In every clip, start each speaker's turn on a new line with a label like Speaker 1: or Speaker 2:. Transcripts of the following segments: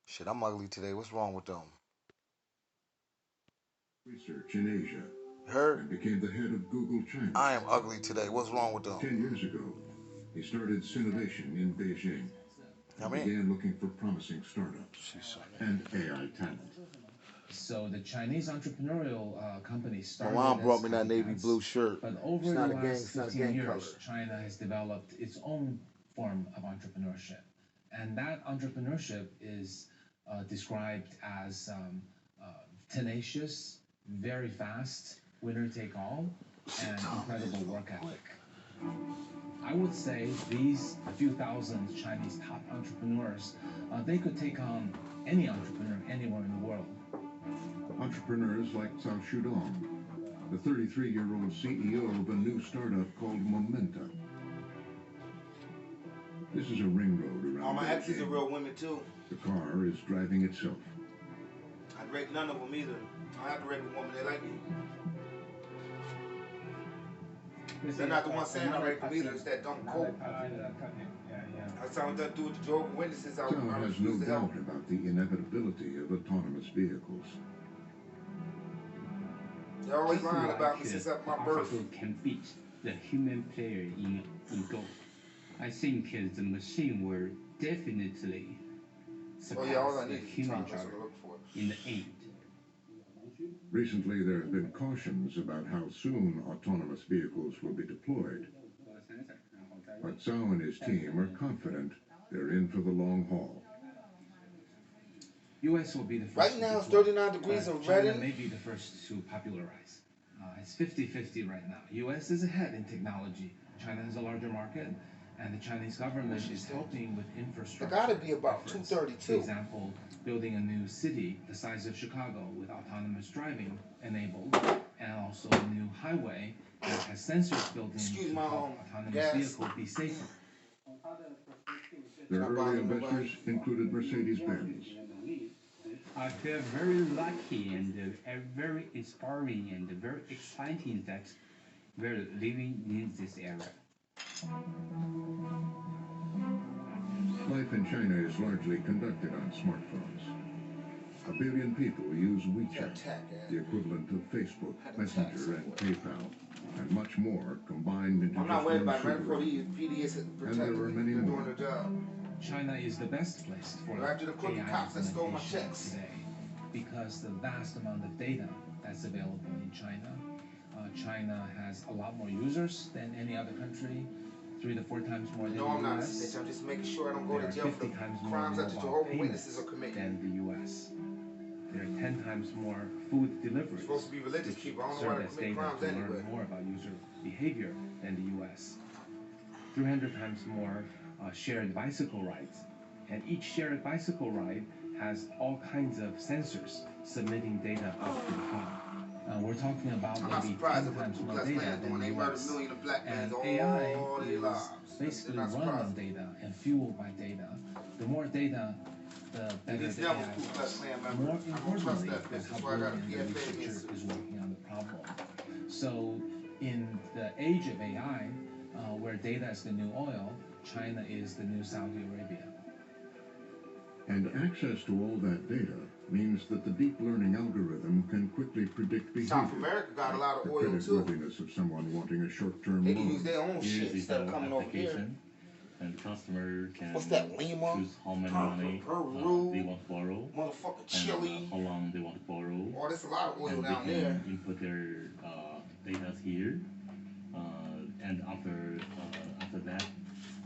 Speaker 1: Shit, I'm ugly today. What's wrong with them?
Speaker 2: Research in Asia
Speaker 1: You heard?
Speaker 2: and became the head of Google China.
Speaker 1: I am ugly today. What's wrong with them?
Speaker 2: 10 years ago, he started Sinovation in Beijing
Speaker 1: I
Speaker 2: and
Speaker 1: mean,
Speaker 2: began looking for promising startups and AI talent.
Speaker 3: So the Chinese entrepreneurial companies
Speaker 1: my
Speaker 3: started
Speaker 1: mom brought
Speaker 3: as
Speaker 1: me that navy
Speaker 3: copycats,
Speaker 1: blue shirt.
Speaker 3: but over
Speaker 1: It's
Speaker 3: the
Speaker 1: not a gang.
Speaker 3: last
Speaker 1: It's not a
Speaker 3: 15
Speaker 1: gang
Speaker 3: years,
Speaker 1: color.
Speaker 3: China has developed its own form of entrepreneurship, and that entrepreneurship is described as tenacious, very fast, winner take all, and incredible work ethic. I would say these few thousand Chinese top entrepreneurs, they could take on any entrepreneur anywhere in the world.
Speaker 2: Entrepreneurs like Cao Shudong, the 33-year-old CEO of a new startup called Momenta. This is a ring road around
Speaker 1: All my exes are
Speaker 2: Beijing.
Speaker 1: real women too.
Speaker 2: The car is driving itself.
Speaker 1: I'd rate none of them either. I have to rate a woman they like me. They're not the ones saying I rate them either. It's that don't quote. That's how that do with the Jehovah's Witnesses. I
Speaker 2: Cao has no
Speaker 1: refuse to help.
Speaker 2: doubt about the inevitability of autonomous vehicles.
Speaker 1: They're always lying about me since my birth.
Speaker 4: Can beat the human player in Go. I think the machine will definitely
Speaker 1: Oh yeah, all I
Speaker 4: surpass the
Speaker 1: need is
Speaker 4: human
Speaker 1: time. That's
Speaker 4: driver
Speaker 1: what I look for.
Speaker 4: in the end.
Speaker 2: Recently, there have been cautions about how soon autonomous vehicles will be deployed. But Cao and his team are confident they're in for the long haul.
Speaker 3: U.S. will be the first.
Speaker 1: Right now, it's 39 degrees in
Speaker 3: China
Speaker 1: Reading.
Speaker 3: may be the first to popularize. It's 50-50 right now. U.S. is ahead in technology. China has a larger market, and the Chinese government is helping with infrastructure.
Speaker 1: It gotta be about
Speaker 3: efforts.
Speaker 1: 232.
Speaker 3: For example, building a new city the size of Chicago with autonomous driving enabled, and also a new highway that has sensors built in
Speaker 1: Excuse
Speaker 3: to
Speaker 1: my
Speaker 3: help autonomous
Speaker 1: gas.
Speaker 3: vehicles be safer.
Speaker 2: Their early investors included Mercedes-Benz.
Speaker 4: I feel very lucky and very inspiring and very exciting that we're living in this era.
Speaker 2: Life in China is largely conducted on smartphones. 1 billion people use WeChat, the equivalent of Facebook, Messenger, and PayPal, and much more combined into
Speaker 1: I'm
Speaker 2: just
Speaker 1: not worried
Speaker 2: one
Speaker 1: about it. Right before
Speaker 2: super.
Speaker 1: the PDS
Speaker 2: And there are
Speaker 1: protecting me,
Speaker 2: many
Speaker 1: they're
Speaker 2: more.
Speaker 1: doing their job.
Speaker 3: China is the best place for
Speaker 1: After the crooked
Speaker 3: AI
Speaker 1: cops that stole my
Speaker 3: implementation
Speaker 1: checks.
Speaker 3: today because the vast amount of data that's available in China. China has a lot more users than any other country, 3 to 4 times more than
Speaker 1: No, I'm
Speaker 3: the
Speaker 1: not a
Speaker 3: US.
Speaker 1: snitch. I'm just making sure I don't go
Speaker 3: There
Speaker 1: to
Speaker 3: are
Speaker 1: jail for
Speaker 3: 50
Speaker 1: the
Speaker 3: times more
Speaker 1: crimes that the
Speaker 3: mobile
Speaker 1: Jehovah's
Speaker 3: payments
Speaker 1: Witnesses are committing.
Speaker 3: than the US. There are 10 times more food
Speaker 1: You're
Speaker 3: deliveries.
Speaker 1: supposed to be religious
Speaker 3: which
Speaker 1: people. I don't know why
Speaker 3: serve
Speaker 1: they
Speaker 3: as
Speaker 1: commit
Speaker 3: data
Speaker 1: crimes
Speaker 3: to
Speaker 1: anyway.
Speaker 3: learn more about user behavior than the US. 300 times more shared bicycle rides. And each shared bicycle ride has all kinds of sensors submitting data up to the cloud. We're talking about
Speaker 1: I'm not
Speaker 3: maybe
Speaker 1: surprised
Speaker 3: 10
Speaker 1: at what
Speaker 3: times
Speaker 1: the
Speaker 3: more
Speaker 1: Blessed
Speaker 3: data
Speaker 1: Land
Speaker 3: than
Speaker 1: doing. They
Speaker 3: the
Speaker 1: murdered
Speaker 3: US.
Speaker 1: millions of black men
Speaker 3: And
Speaker 1: all
Speaker 3: AI
Speaker 1: their
Speaker 3: is
Speaker 1: lives.
Speaker 3: basically
Speaker 1: They're not
Speaker 3: run on
Speaker 1: surprised.
Speaker 3: data and fueled by data. The more data, the better
Speaker 1: These
Speaker 3: the
Speaker 1: devils
Speaker 3: AI
Speaker 1: Ku Klux
Speaker 3: works.
Speaker 1: Klan
Speaker 3: The
Speaker 1: members.
Speaker 3: more
Speaker 1: I don't trust
Speaker 3: importantly,
Speaker 1: that bitch.
Speaker 3: that's how
Speaker 1: That's why I got a
Speaker 3: brilliant the
Speaker 1: PFA
Speaker 3: researcher
Speaker 1: against it.
Speaker 3: is working on the problem. So in the age of AI, where data is the new oil, China is the new Saudi Arabia.
Speaker 2: And access to all that data means that the deep learning algorithm can quickly predict behavior.
Speaker 1: South America got a lot
Speaker 2: The
Speaker 1: of oil too.
Speaker 2: creditworthiness of someone wanting a short-term
Speaker 1: They can use
Speaker 2: loan.
Speaker 1: their own
Speaker 5: Here
Speaker 1: shit
Speaker 5: is
Speaker 1: instead of
Speaker 5: our
Speaker 1: coming over here.
Speaker 5: application, and the customer can
Speaker 1: What's that, Lima?
Speaker 5: choose how many money
Speaker 1: Peru,
Speaker 5: they want to borrow,
Speaker 1: motherfucking
Speaker 5: and
Speaker 1: Chile.
Speaker 5: how long they want to borrow,
Speaker 1: Oh, there's a lot of oil
Speaker 5: and they
Speaker 1: down
Speaker 5: can
Speaker 1: there.
Speaker 5: input their data here, and after that,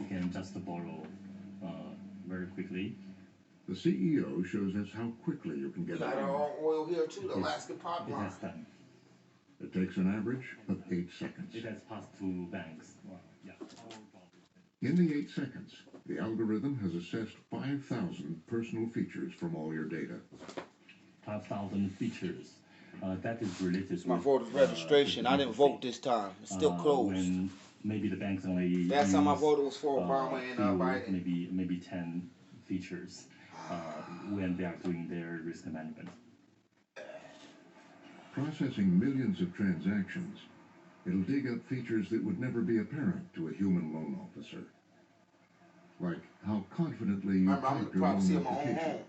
Speaker 5: you can just borrow very quickly.
Speaker 2: The CEO shows us how quickly you can
Speaker 1: We
Speaker 2: get
Speaker 1: got
Speaker 2: a
Speaker 1: our
Speaker 2: loan.
Speaker 1: own oil here too, the
Speaker 5: Yes.
Speaker 1: Alaska
Speaker 5: It
Speaker 1: pipeline.
Speaker 5: has done.
Speaker 2: It takes an average of 8 seconds.
Speaker 5: It has passed to banks. Yeah.
Speaker 2: In the 8 seconds, the algorithm has assessed 5,000 personal features from all your data.
Speaker 5: 5,000 features. That is related
Speaker 1: It's my
Speaker 5: with,
Speaker 1: voter's registration. I didn't vote
Speaker 5: democracy.
Speaker 1: this time. It's still closed.
Speaker 5: When maybe the banks only
Speaker 1: Last time I
Speaker 5: use,
Speaker 1: voted was for Obama and
Speaker 5: few,
Speaker 1: Biden.
Speaker 5: maybe 10 features when they are doing their risk management.
Speaker 2: Processing millions of transactions, it'll dig up features that would never be apparent to a human loan officer. Like how confidently you
Speaker 1: Remember, I'm in
Speaker 2: type
Speaker 1: the
Speaker 2: your
Speaker 1: privacy
Speaker 2: loan
Speaker 1: of my own
Speaker 2: application,
Speaker 1: home.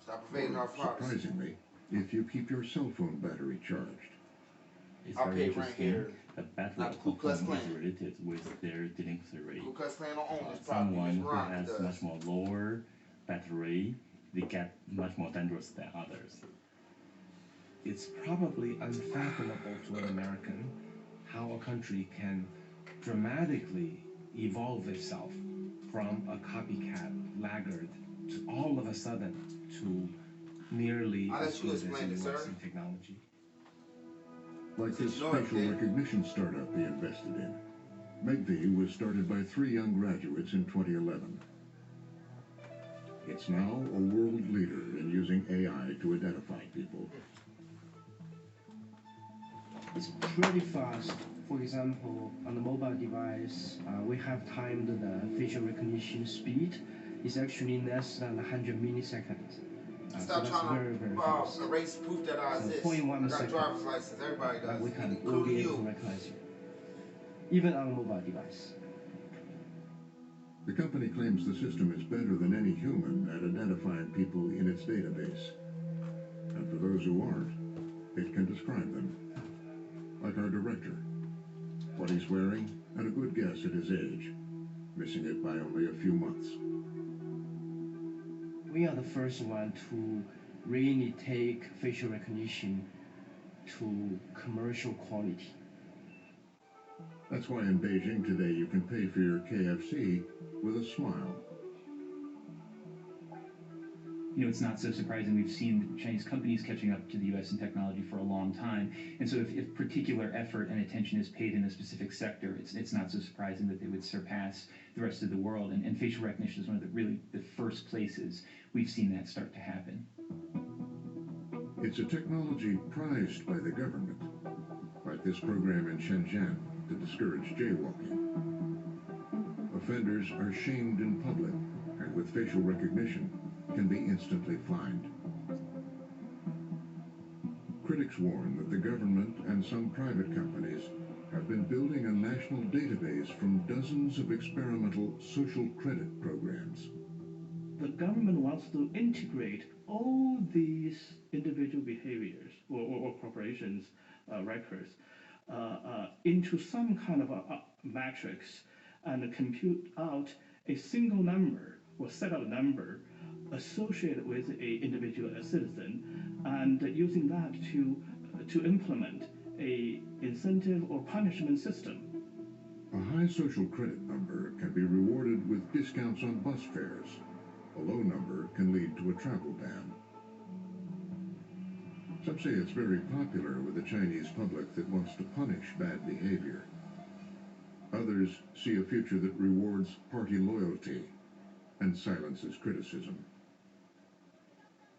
Speaker 1: Stop invading our privacy.
Speaker 2: Surprisingly, if you keep your cell phone battery charged.
Speaker 5: It's
Speaker 1: I'll
Speaker 5: very
Speaker 1: pay it right
Speaker 5: interesting.
Speaker 1: here.
Speaker 5: The battery
Speaker 1: Not
Speaker 5: of
Speaker 1: the Ku Klux
Speaker 5: phone
Speaker 1: Klan.
Speaker 5: is related with their delinquency rate.
Speaker 1: Ku Klux Klan don't own this property.
Speaker 5: Someone
Speaker 1: It's
Speaker 5: who
Speaker 1: Ron
Speaker 5: has
Speaker 1: does.
Speaker 5: much more lower battery, they get much more dangerous than others.
Speaker 3: It's probably unfathomable to an American how a country can dramatically evolve itself from a copycat laggard to all of a sudden to nearly
Speaker 1: I'll let
Speaker 3: as
Speaker 1: you
Speaker 3: good as
Speaker 1: explain it,
Speaker 3: the US
Speaker 1: sir.
Speaker 3: in technology.
Speaker 2: Like this
Speaker 1: Since North
Speaker 2: facial
Speaker 1: did.
Speaker 2: recognition startup they invested in. Megvii was started by 3 young graduates in 2011. It's now a world leader in using AI to identify people.
Speaker 6: It's pretty fast. For example, on the mobile device, we have timed the facial recognition speed. It's actually less than 100 milliseconds. So
Speaker 1: Stop
Speaker 6: that's
Speaker 1: trying
Speaker 6: very, very
Speaker 1: to
Speaker 6: fast.
Speaker 1: erase proof that I
Speaker 6: So
Speaker 1: exist.
Speaker 6: 0.1
Speaker 1: I got a
Speaker 6: second.
Speaker 1: driver's license. Everybody does,
Speaker 6: We can
Speaker 1: including
Speaker 6: ODA to
Speaker 1: you.
Speaker 6: recognize you, even on a mobile device.
Speaker 2: The company claims the system is better than any human at identifying people in its database. And for those who aren't, it can describe them. Like our director. What he's wearing, and a good guess at his age. Missing it by only a few months.
Speaker 6: We are the first one to really take facial recognition to commercial quality.
Speaker 2: That's why in Beijing today you can pay for your KFC with a smile.
Speaker 7: You know, it's not so surprising. We've seen Chinese companies catching up to the U.S. in technology for a long time. And so if particular effort and attention is paid in a specific sector, it's not so surprising that they would surpass the rest of the world. And facial recognition is one of the first places we've seen that start to happen.
Speaker 2: It's a technology prized by the government, like this program in Shenzhen to discourage jaywalking. Offenders are shamed in public, and with facial recognition, can be instantly fined. Critics warn that the government and some private companies have been building a national database from dozens of experimental social credit programs.
Speaker 8: The government wants to integrate all these individual behaviors or corporations' records into some kind of a matrix and compute out a single number or set of number associated with a individual citizen, and using that to implement a incentive or punishment system.
Speaker 2: A high social credit number can be rewarded with discounts on bus fares. A low number can lead to a travel ban. Some say it's very popular with the Chinese public that wants to punish bad behavior. Others see a future that rewards party loyalty and silences criticism.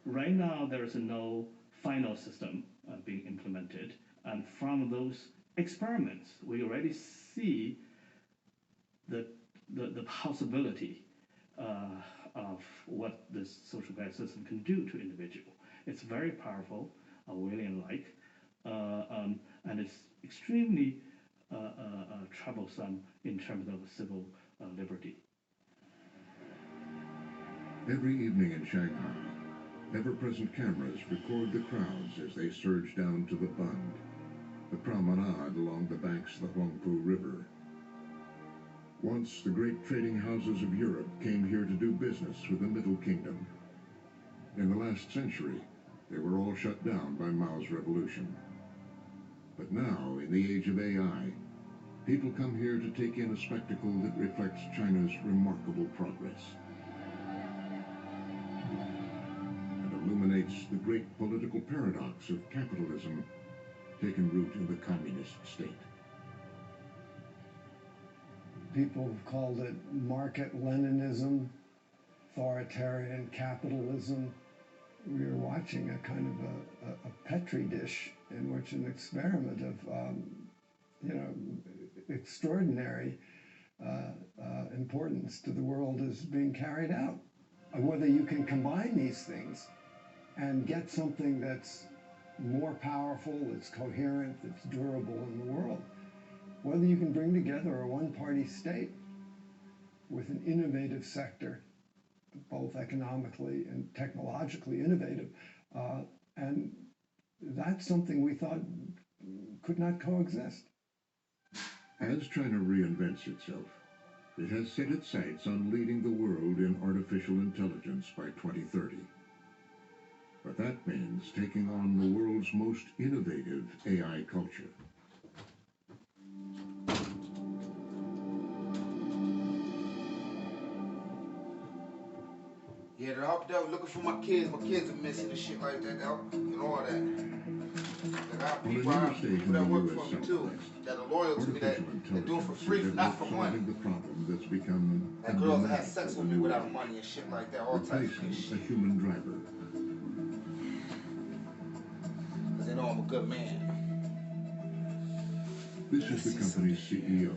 Speaker 8: Right now, there is no final system being implemented, and from those experiments, we already see the possibility of what this social credit system can do to individual. It's very powerful, Orwellian-like, and it's extremely troublesome in terms of civil liberty.
Speaker 2: Every evening in Shanghai, ever-present cameras record the crowds as they surge down to the Bund, the promenade along the banks of the Huangpu River. Once, the great trading houses of Europe came here to do business with the Middle Kingdom. In the last century, they were all shut down by Mao's revolution. But now, in the age of AI, people come here to take in a spectacle that reflects China's remarkable progress. Illuminates the great political paradox of capitalism taken root in the communist state.
Speaker 9: People have called it market Leninism, authoritarian capitalism. We are watching a kind of a petri dish in which an experiment of extraordinary importance to the world is being carried out. Whether you can combine these things and get something that's more powerful, that's coherent, that's durable in the world. Whether you can bring together a one-party state with an innovative sector both economically and technologically innovative. And that's something we thought could not coexist.
Speaker 2: As China reinvents itself, it has set its sights on leading the world in artificial intelligence by 2030. But that means taking on the world's most innovative AI culture.
Speaker 1: Yeah, they're out there looking for my kids. My kids are missing and shit like that, and all that. I got people that work for me too, that are loyal to me, that do it for free, not for money.
Speaker 2: The problem that's become
Speaker 1: that girls that have sex with me without money and shit like that, all types of shit.
Speaker 2: A human driver.
Speaker 1: Because they know I'm a good man.
Speaker 2: This is the company's CEO,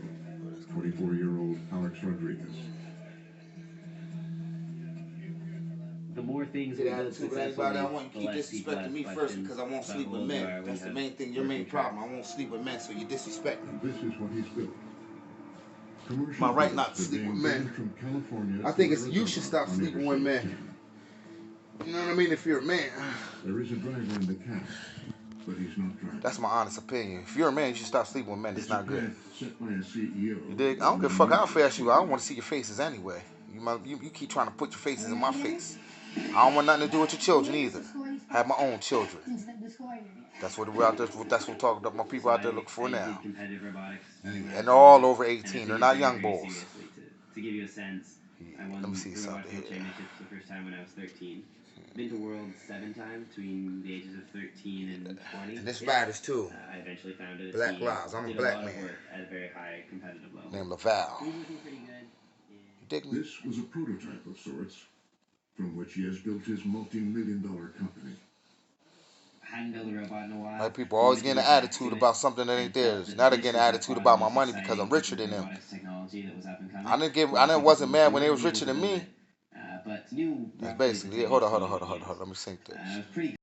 Speaker 2: 44-year-old Alex Rodriguez.
Speaker 10: The more things we build successfully, I want you to keep disrespecting me first because I won't sleep with men. That's the main thing, your main problem. I won't sleep with men, so you disrespect me.
Speaker 2: This is what he's built.
Speaker 1: My right not to sleep with men.
Speaker 2: From California,
Speaker 1: I think you should stop sleeping with men. You know what I mean? If you're a man.
Speaker 2: There is a driver in the cab, but he's not driving.
Speaker 1: That's my honest opinion. If you're a man, you should stop sleeping with men. It's not good.
Speaker 2: Set by a CEO.
Speaker 1: You dig? I don't give a fuck how fast you are. I don't want to see your faces anyway. You keep trying to put your faces in my face. I don't want nothing to do with your children either. I have my own children. That's what we're out there. That's what talking about. My people out there looking for now. And they're all over 18. They're not young boys.
Speaker 10: To give you a sense, I won robotics championships the first time when I was 13. Been to Worlds 7 times between the ages of 13 and 20.
Speaker 1: And this matters too.
Speaker 10: I eventually founded a
Speaker 1: Black
Speaker 10: team.
Speaker 1: Lives. I'm a black man.
Speaker 10: At a very high competitive level.
Speaker 1: Named Laval.
Speaker 10: He was looking pretty good.
Speaker 1: You dig me?
Speaker 2: This was a prototype of sorts, from which he has built his multi-million-dollar company.
Speaker 10: Hadn't built a robot in a while.
Speaker 1: My people always getting an attitude about something that ain't theirs. Now they're getting an attitude about my money because I'm richer than them. I wasn't mad when they was richer than me.
Speaker 10: But new.
Speaker 1: That's basically it. Hold on. Let me sync this.